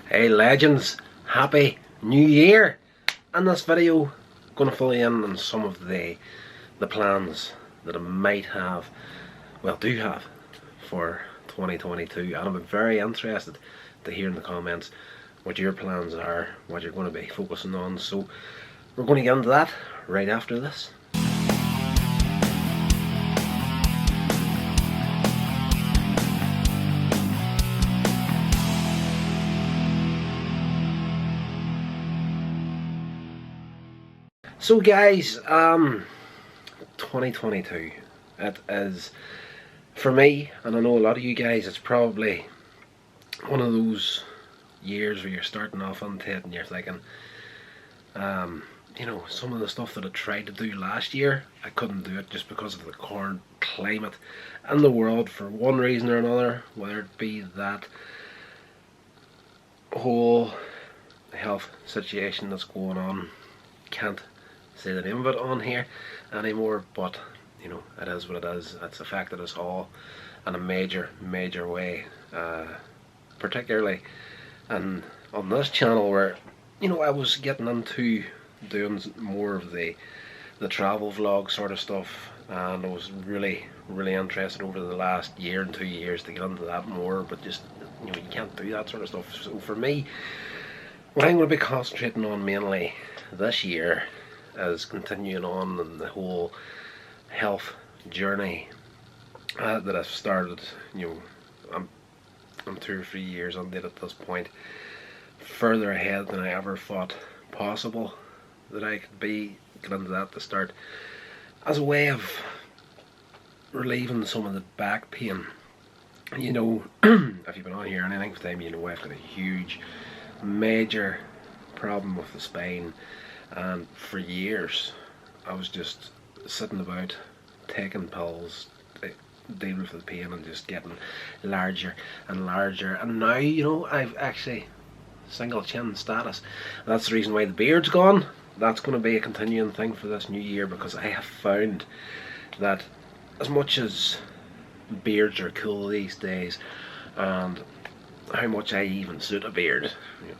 Hey legends, happy new year! In this video, going to fill you in on some of the plans that I might have, well do have, for 2022, and I'm very interested to hear in the comments what your plans are, what you're going to be focusing on. So we're going to get into that right after this. So guys, 2022, it is, for me, and I know a lot of you guys, it's probably one of those years where you're starting off into it and you're thinking, you know, some of the stuff that I tried to do last year, I couldn't do it just because of the current climate in the world for one reason or another, whether it be that whole health situation that's going on. Can't say the name of it on here anymore, but you know, it is what it is. It's affected us all in a major way, particularly and on this channel, where, you know, I was getting into doing more of the travel vlog sort of stuff, and I was really interested over the last year and 2 years to get into that more, but just, you know, you can't do that sort of stuff. So for me, what I'm going to be concentrating on mainly this year is continuing on in the whole health journey that I've started. You know, I'm 2 or 3 years on it at this point, further ahead than I ever thought possible that I could be. Get into that to start as a way of relieving some of the back pain. You know, if you've been on here anything for time, you know I've got a huge, major problem with the spine, and for years I was just sitting about taking pills to deal with the pain and just getting larger and larger, and now, you know, I've actually single chin status. That's the reason why the beard's gone. That's going to be a continuing thing for this new year, because I have found that as much as beards are cool these days, and how much I even suit a beard, you know,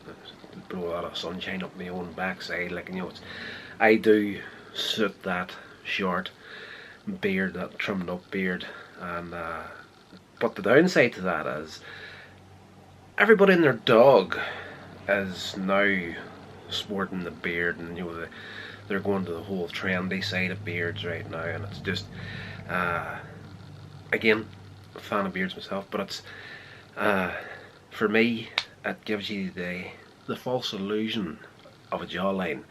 blow a lot of sunshine up my own backside, like, you know, I do suit that short beard, that trimmed up beard, and but the downside to that is everybody and their dog is now sporting the beard, and you know, they're going to the whole trendy side of beards right now, and it's just again, a fan of beards myself, but it's for me, it gives you the false illusion of a jawline,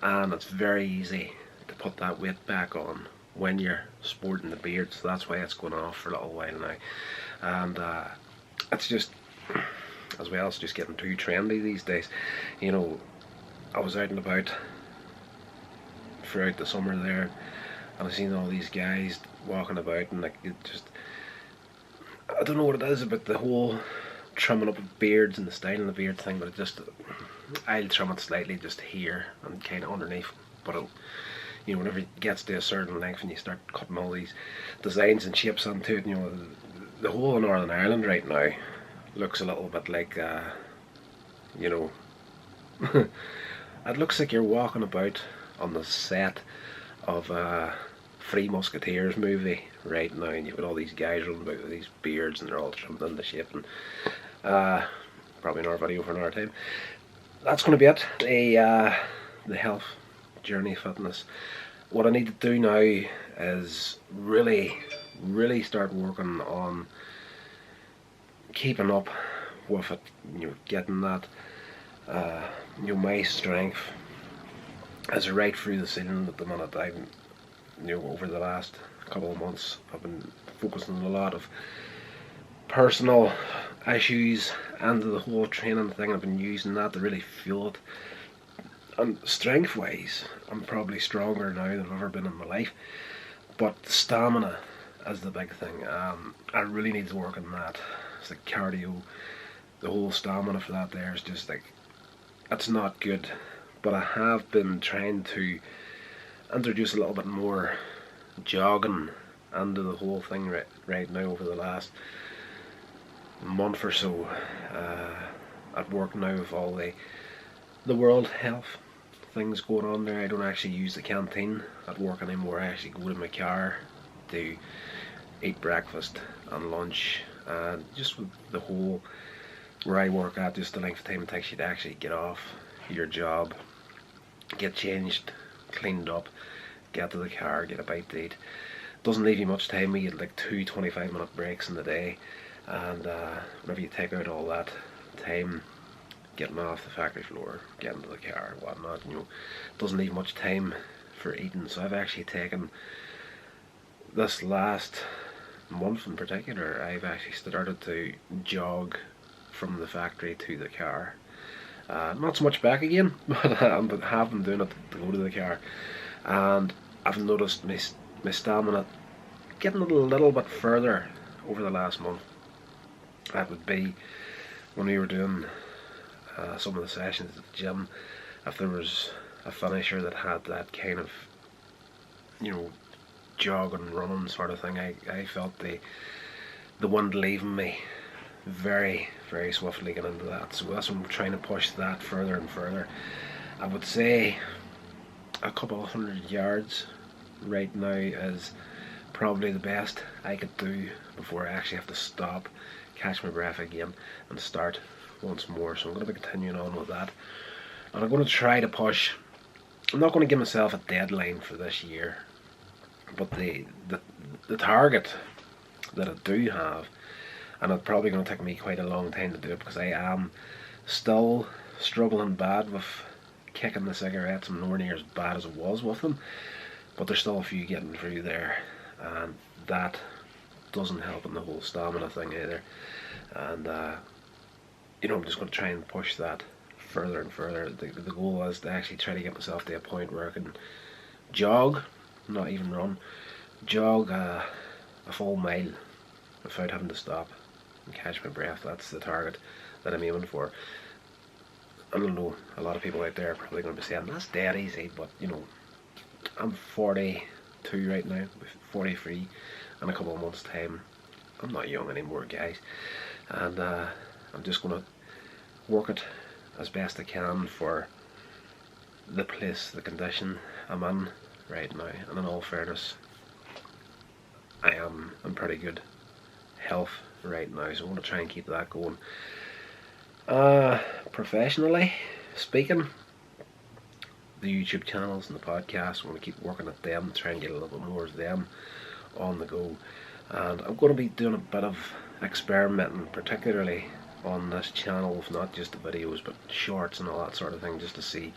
and it's very easy to put that weight back on when you're sporting the beard. So that's why it's going off for a little while now, and it's just, as well, it's just getting too trendy these days. You know, I was out and about throughout the summer there, and I've seen all these guys walking about, and like, it just, I don't know what it is about the whole trimming up of beards and the styling of the beard thing, but it just, I'll trim it slightly just here and kind of underneath, but it'll, you know, whenever it gets to a certain length and you start cutting all these designs and shapes onto it, you know, the whole of Northern Ireland right now looks a little bit like, you know, it looks like you're walking about on the set of Three Musketeers movie right now, and you've got all these guys running about with these beards and they're all trimmed into shape, and probably another video for another time. That's going to be it, the health journey, fitness. What I need to do now is really start working on keeping up with it, you know, getting that, you know, my strength is right through the ceiling at the minute. I'm, you know, over the last couple of months I've been focusing on a lot of personal issues and the whole training thing. I've been using that to really fuel it, and strength wise I'm probably stronger now than I've ever been in my life, but stamina is the big thing. I really need to work on that. It's like cardio, the whole stamina for that there is just like, it's not good, but I have been trying to introduce a little bit more jogging into the whole thing right now over the last month or so. at work now with all the World Health things going on there. I don't actually use the canteen at work anymore. I actually go to my car to eat breakfast and lunch, and just with the whole where I work at, just the length of time it takes you to actually get off your job, get changed, cleaned up, get to the car, get a bite to eat. Doesn't leave you much time. We get like 2 25-minute breaks in the day, and whenever you take out all that time getting off the factory floor, getting to the car, whatnot, doesn't leave much time for eating. So I've actually taken this last month in particular, I've actually started to jog from the factory to the car. Not so much back again, but I have been doing it to go to the car, and I've noticed my stamina getting a little bit further over the last month. That would be when we were doing some of the sessions at the gym. If there was a finisher that had that kind of jogging, running sort of thing, I felt the wind leaving me very, very swiftly get into that. So that's what I'm trying to push that further and further. I would say a couple of 100 yards right now is probably the best I could do before I actually have to stop, catch my breath again, and start once more. So I'm going to be continuing on with that, and I'm going to try to push. I'm not going to give myself a deadline for this year, but the target that I do have, and it's probably going to take me quite a long time to do it because I am still struggling bad with kicking the cigarettes. I'm nowhere near as bad as it was with them, but there's still a few getting through there, and that doesn't help in the whole stamina thing either. And I'm just going to try and push that further and further. The goal is to actually try to get myself to a point where I can jog, not even run, jog a full mile without having to stop and catch my breath. That's the target that I'm aiming for. I don't know, a lot of people out there are probably going to be saying that's dead easy, but I'm 42 right now, 43 in a couple of months time. I'm not young anymore, guys, and I'm just going to work it as best I can for the place, the condition I'm in right now. And in all fairness, I'm in pretty good health right now, so I want to try and keep that going. Professionally speaking, the YouTube channels and the podcast, I want to keep working at them, try and get a little bit more of them on the go. And I'm going to be doing a bit of experimenting, particularly on this channel, with not just the videos but shorts and all that sort of thing, just to see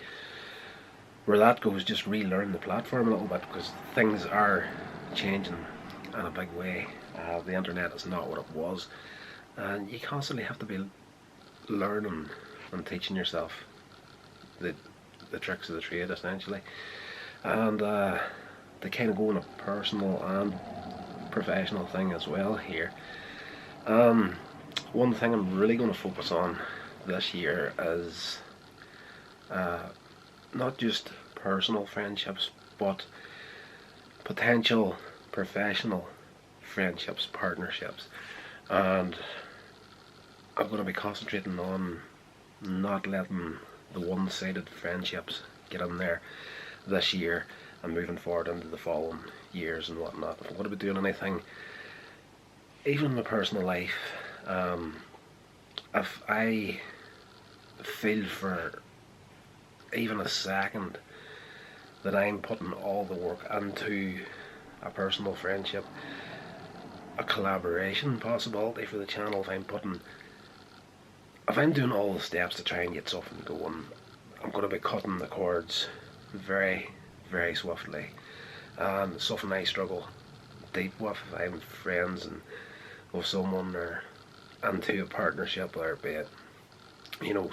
where that goes. Just relearn the platform a little bit, because things are changing in a big way. The internet is not what it was, and you constantly have to be learning and teaching yourself the tricks of the trade, essentially. And to kind of go on a personal and professional thing as well here. One thing I'm really going to focus on this year is not just personal friendships, but potential professional friendships, partnerships. And I'm going to be concentrating on not letting the one-sided friendships get in there this year and moving forward into the following years and whatnot. If I'm going to be doing anything, even in my personal life, if I feel for even a second that I'm putting all the work into a personal friendship, a collaboration possibility for the channel, if I'm doing all the steps to try and get something going, I'm going to be cutting the cords very, very swiftly. Something I struggle deep with if I'm friends and with someone, or into a partnership, or be it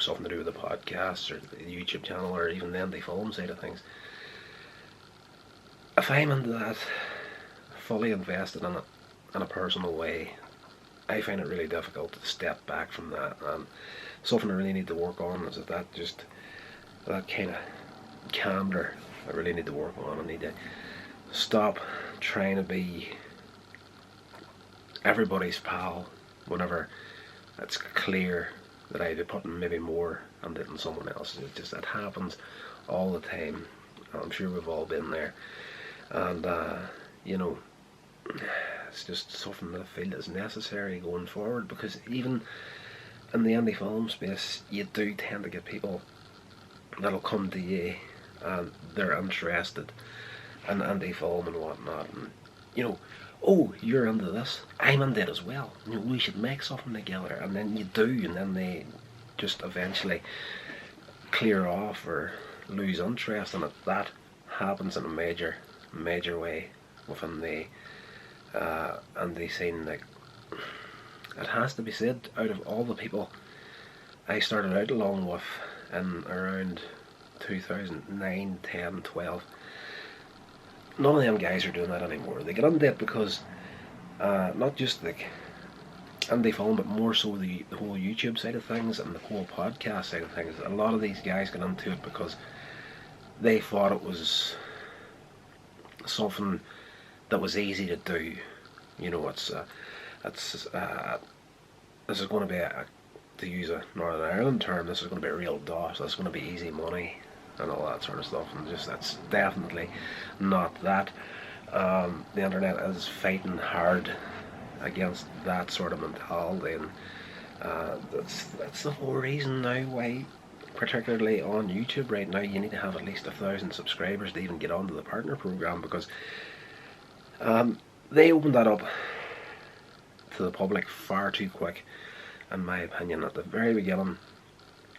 something to do with the podcast or the YouTube channel, or even the indie film side of things. If I'm into that, fully invested in it in a personal way, I find it really difficult to step back from that. And something I really need to work on is that kind of candor I really need to work on. I need to stop trying to be everybody's pal whenever it's clear that I'd be putting maybe more on it than someone else. It happens all the time. I'm sure we've all been there. And, you know, it's just something that I feel is necessary going forward, because even in the indie film space, you do tend to get people that'll come to you and they're interested in indie film and whatnot, and you know, oh, you're into this, I'm into it as well, you know, we should make something together, and then you do, and then they just eventually clear off or lose interest in it. That happens in a major way within the indie scene. Like, it has to be said, out of all the people I started out along with in around 2009, 10, 12, none of them guys are doing that anymore. They get into it because not just like indie film, but more so the whole YouTube side of things and the whole podcast side of things. A lot of these guys get into it because they thought it was something that was easy to do. You know, this is going to be to use a Northern Ireland term, this is going to be a real dosh. This is going to be easy money and all that sort of stuff, and just that's definitely not that. The internet is fighting hard against that sort of mentality, and that's the whole reason now why, particularly on YouTube right now, you need to have at least 1,000 subscribers to even get onto the partner program, because they opened that up to the public far too quick, in my opinion. At the very beginning,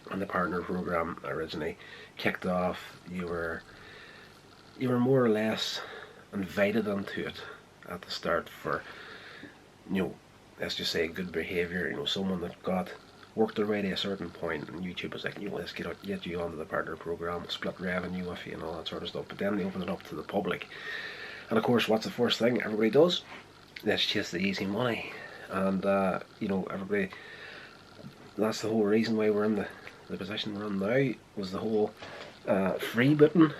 when the partner program originally kicked off, you were more or less invited into it at the start for, you know, let's just say good behaviour. You know, someone that worked their way to a certain point, and YouTube was like, you know, let's get you onto the partner program, split revenue with you and all that sort of stuff. But then they opened it up to the public, and of course, what's the first thing everybody does? Let's chase the easy money. And you know, everybody, that's the whole reason why we're in the position we're in now, was the whole freebooting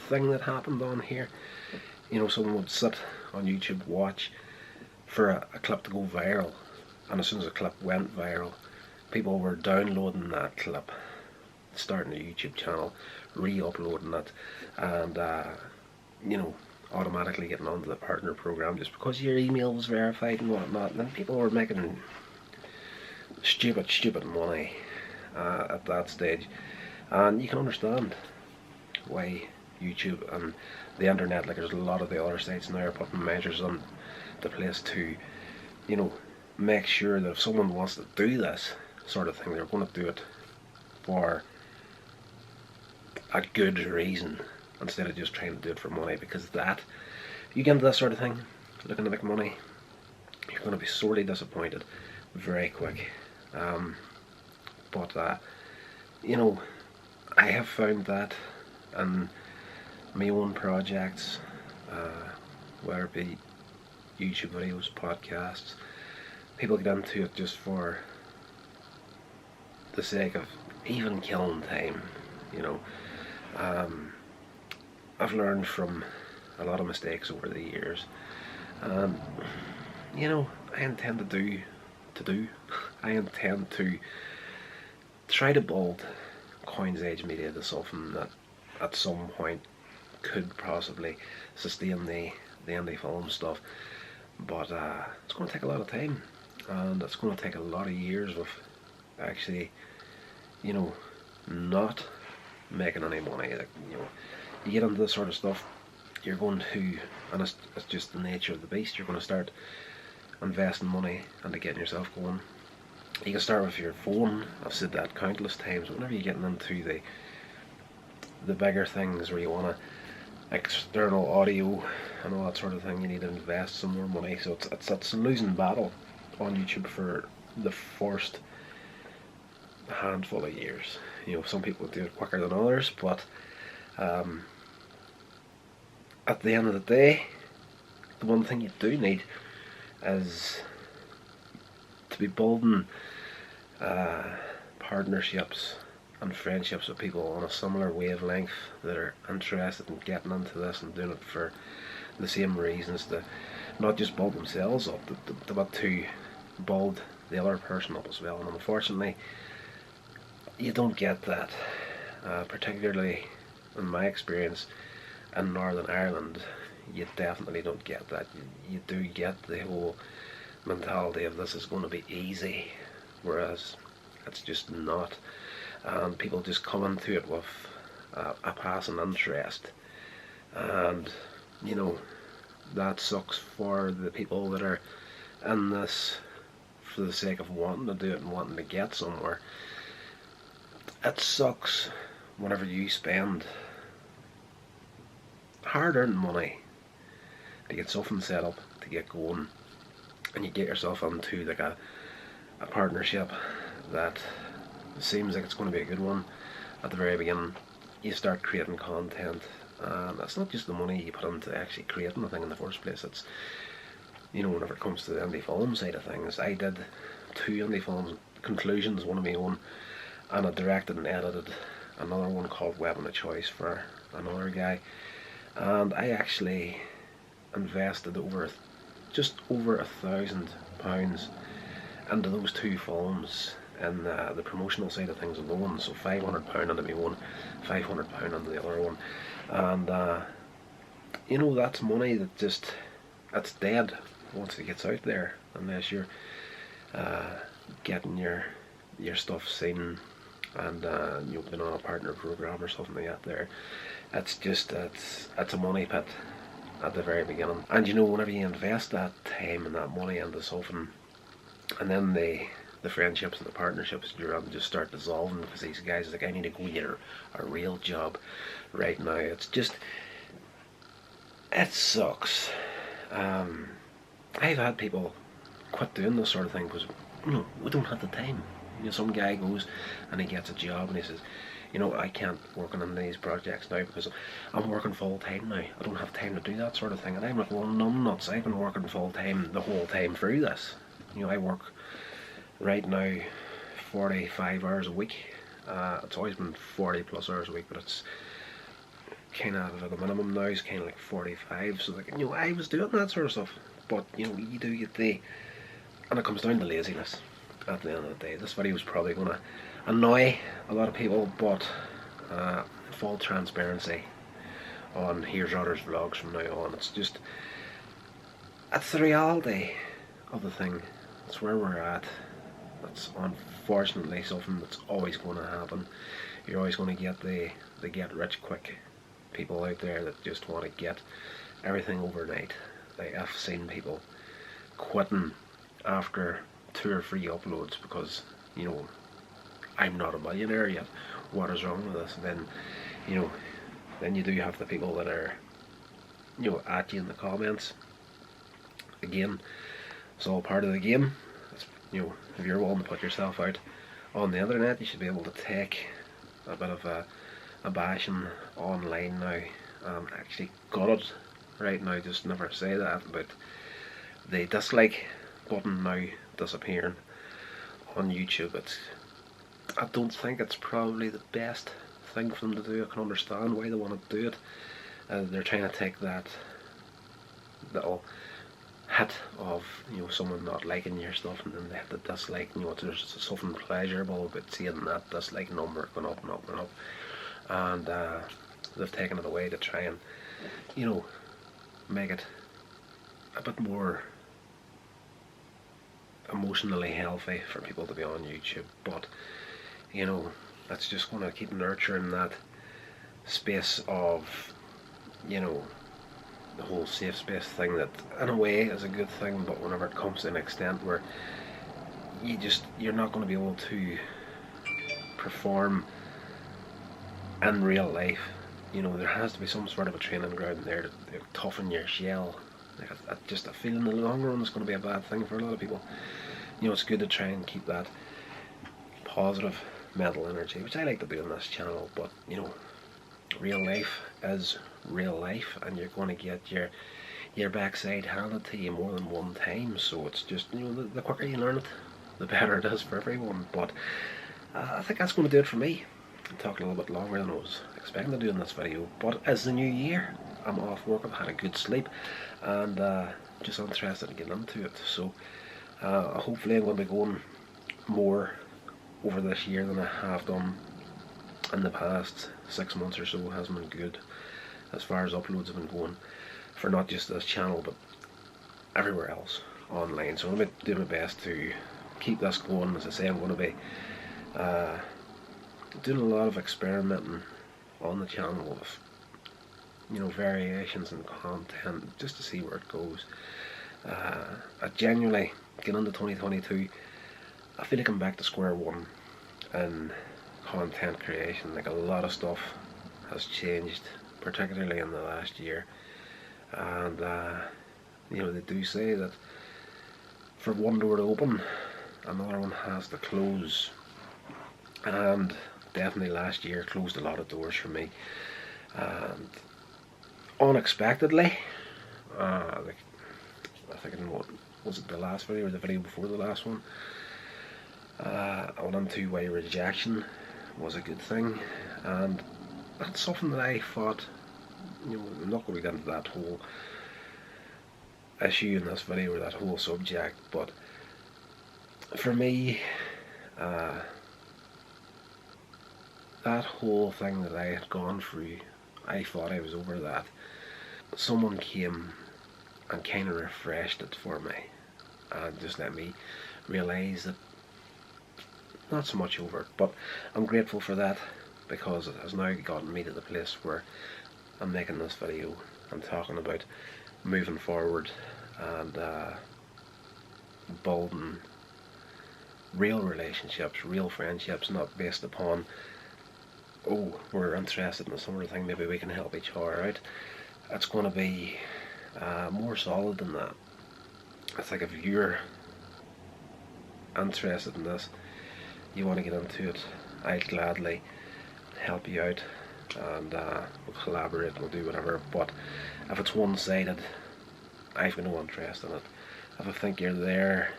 thing that happened on here. You know, someone would sit on YouTube, watch for a clip to go viral, and as soon as a clip went viral, people were downloading that clip, starting a YouTube channel, re-uploading it, and you know, automatically getting onto the partner program just because your email was verified and whatnot. And then people were making stupid money at that stage, and you can understand why YouTube and the internet, like there's a lot of the other sites now, are putting measures on the place to, you know, make sure that if someone wants to do this sort of thing, they're going to do it for a good reason, instead of just trying to do it for money. Because that, you get into this sort of thing looking to make money, you're going to be sorely disappointed very quick. But you know, I have found that in my own projects, whether it be YouTube videos, podcasts, people get into it just for the sake of even killing time. You know, I've learned from a lot of mistakes over the years. You know, I intend I intend to try to build Coins Age Media to something that at some point could possibly sustain the indie film stuff. But it's going to take a lot of time, and it's going to take a lot of years of actually, you know, not making any money. Like, you know, you get into this sort of stuff, you're going to, and it's just the nature of the beast, you're going to start investing money into getting yourself going. You can start with your phone. I've said that countless times. Whenever you're getting into the bigger things where you want to external audio and all that sort of thing, you need to invest some more money. So it's a losing battle on YouTube for the first handful of years. You know, some people do it quicker than others, but at the end of the day, the one thing you do need is to be building partnerships and friendships with people on a similar wavelength that are interested in getting into this and doing it for the same reasons, to not just build themselves up, but to build the other person up as well. And unfortunately, you don't get that, particularly in my experience in Northern Ireland. You definitely don't get that. You do get the whole mentality of this is going to be easy, whereas it's just not. And people just come into it with a passing interest, and you know, that sucks for the people that are in this for the sake of wanting to do it and wanting to get somewhere. It sucks whenever you spend hard-earned money to get something set up, to get going, and you get yourself into like a partnership that seems like it's going to be a good one at the very beginning. You start creating content, and it's not just the money you put into actually creating the thing in the first place. It's, you know, whenever it comes to the indie film side of things, I did 2 indie films, Conclusions, one of my own, and I directed and edited another one called Weapon of Choice for another guy, and I actually invested just over £1,000 into those 2 films and the promotional side of things alone. So £500 into me one, £500 into the other one, and you know, that's money that just, it's dead once it gets out there, unless you're getting your stuff seen and you've been on a partner program or something like that there. It's just, it's a money pit at the very beginning. And you know, whenever you invest that time and that money into something, and then the friendships and the partnerships you're on just start dissolving because these guys are like, I need to go get a real job right now. It's just, it sucks. I've had people quit doing this sort of thing because, you know, we don't have the time. You know, some guy goes and he gets a job and he says, you know, I can't work on these projects now because I'm working full time now. I don't have time to do that sort of thing. And I'm like, well, numbnuts. I've been working full time the whole time through this. You know, I work right now 45 hours a week. It's always been 40 plus hours a week, but it's kind of at the minimum now is kind of like 45. So like, you know, I was doing that sort of stuff, but you know, you do get and it comes down to laziness at the end of the day. This video is probably going to annoy a lot of people, but full transparency on Here's Otters vlogs from now on. It's just, it's the reality of the thing. It's where we're at. That's unfortunately something that's always going to happen. You're always going to get the get rich quick people out there that just want to get everything overnight. Like, I've seen people quitting after 2 or 3 uploads because, you know, I'm not a millionaire yet. What is wrong with this? Then, you know, then you do have the people that are, you know, at you in the comments. Again, it's all part of the game. It's, you know, if you're willing to put yourself out on the internet, you should be able to take a bit of a bashing online now. Actually got it right now, just never say that about the dislike button now disappearing on YouTube. I don't think it's probably the best thing for them to do. I can understand why they want to do it. They're trying to take that little hit of, you know, someone not liking your stuff, and then they have to dislike. You know, there's something pleasurable about seeing that dislike number going up and up and up, and they've taken it away to try and, you know, make it a bit more emotionally healthy for people to be on YouTube. But you know, that's just going to keep nurturing that space of, you know, the whole safe space thing that in a way is a good thing, but whenever it comes to an extent where you're not going to be able to perform in real life, you know, there has to be some sort of a training ground there to toughen your shell. Like, I feel in the long run it's going to be a bad thing for a lot of people. You know, it's good to try and keep that positive mental energy, which I like to do on this channel, but you know, real life is real life, and you're going to get your backside handed to you more than one time. So it's just, you know, the quicker you learn it, the better it is for everyone. But I think that's going to do it for me. I'm talking a little bit longer than I was expecting to do in this video, but it's the new year. I'm off work, I've had a good sleep, and just interested in getting into it. So Hopefully I'm going to be going more over this year than I have done in the past 6 months or so. Has been good as far as uploads have been going, for not just this channel but everywhere else online. So I'm going to do my best to keep this going. As I say, I'm going to be doing a lot of experimenting on the channel with, you know, variations in content, just to see where it goes. I genuinely, getting into 2022, I feel like I'm back to square one in content creation. Like, a lot of stuff has changed, particularly in the last year. And you know, they do say that for one door to open, another one has to close. And definitely last year closed a lot of doors for me. And unexpectedly, like, I think in what was it, the last video or the video before the last one, I went into why rejection was a good thing, and that's something that I thought, you know, I'm not going to get into that whole issue in this video or that whole subject, but for me, that whole thing that I had gone through, I thought I was over that. Someone came and kind of refreshed it for me and just let me realise that not so much over it, but I'm grateful for that, because it has now gotten me to the place where I'm making this video and talking about moving forward and building real relationships, real friendships, not based upon, oh, we're interested in a similar thing, maybe we can help each other out. It's going to be more solid than that. It's like, if you're interested in this, you want to get into it, I'd gladly help you out, and we'll collaborate, we'll do whatever. But if it's one-sided, I've got no interest in it. If I think you're there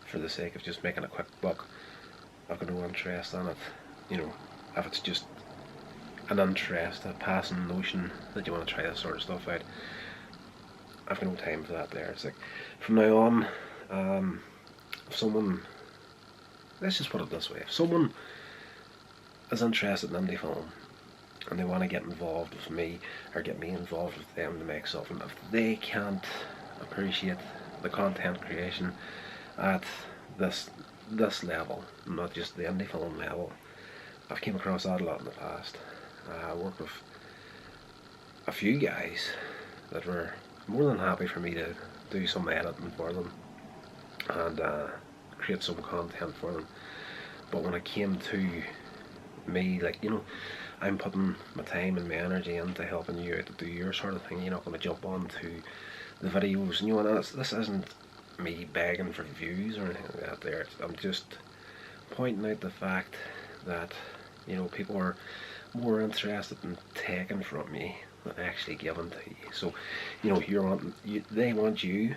for the sake of just making a quick buck, I've got no interest in it. You know, if it's just an interest, a passing notion that you want to try this sort of stuff out, I've got no time for that there. It's like, from now on, if someone, let's just put it this way, if someone is interested in indie film and they want to get involved with me or get me involved with them to make something, if they can't appreciate the content creation at this level, not just the indie film level, I've came across that a lot in the past. I worked with a few guys that were more than happy for me to do some editing for them and create some content for them. But when it came to me, like, you know, I'm putting my time and my energy into helping you out to do your sort of thing. You're not going to jump onto the videos, and you know, and this isn't me begging for views or anything like that there. I'm just pointing out the fact that, you know, people are more interested in taking from you than actually giving to you. So, you know, they want you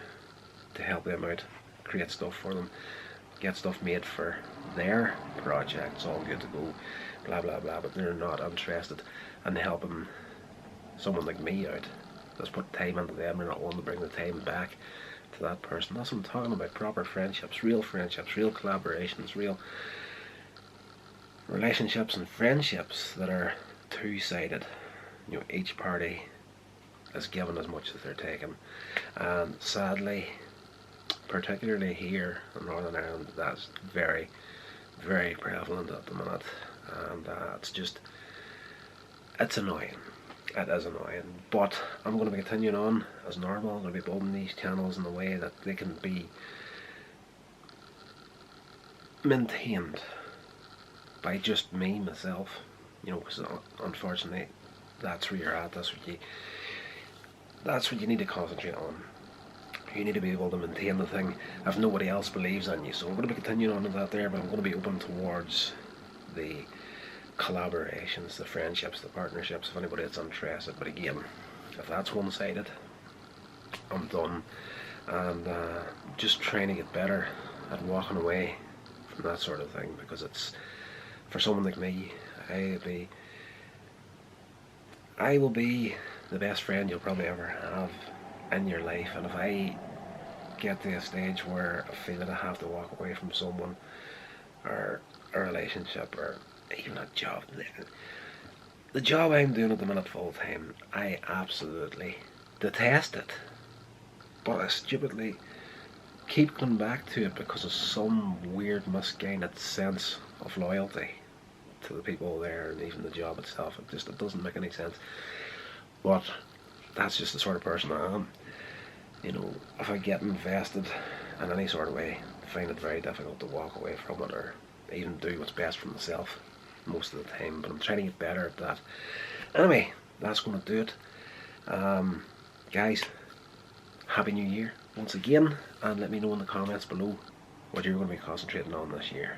to help them out, create stuff for them, get stuff made for their project. It's all good to go, blah blah blah, but they're not interested in helping someone like me out. Let's put time into them. They're not willing to bring the time back to that person. That's what I'm talking about. Proper friendships, real collaborations, real relationships and friendships that are two-sided. You know, each party is given as much as they're taking, and sadly, particularly here in Northern Ireland, that's very, very prevalent at the minute, and it's annoying. It is annoying, but I'm going to be continuing on as normal. I'm going to be building these channels in a way that they can be maintained by just me, myself, you know, because unfortunately that's where you're at, that's what you need to concentrate on. You need to be able to maintain the thing if nobody else believes in you. So I'm going to be continuing on with that there, but I'm going to be open towards the collaborations, the friendships, the partnerships, if anybody that's interested. But again, if that's one-sided, I'm done, and just trying to get better at walking away from that sort of thing, because it's, for someone like me, I will be the best friend you'll probably ever have in your life, and if I get to a stage where I feel that I have to walk away from someone or a relationship or even a job. The job I'm doing at the minute full time, I absolutely detest it. But I stupidly keep coming back to it because of some weird misguided sense of loyalty to the people there and even the job itself. It doesn't make any sense. But that's just the sort of person I am. You know, if I get invested in any sort of way, I find it very difficult to walk away from it or even do what's best for myself most of the time. But I'm trying to get better at that. Anyway, that's going to do it. Guys, Happy New Year once again, and let me know in the comments below what you're going to be concentrating on this year.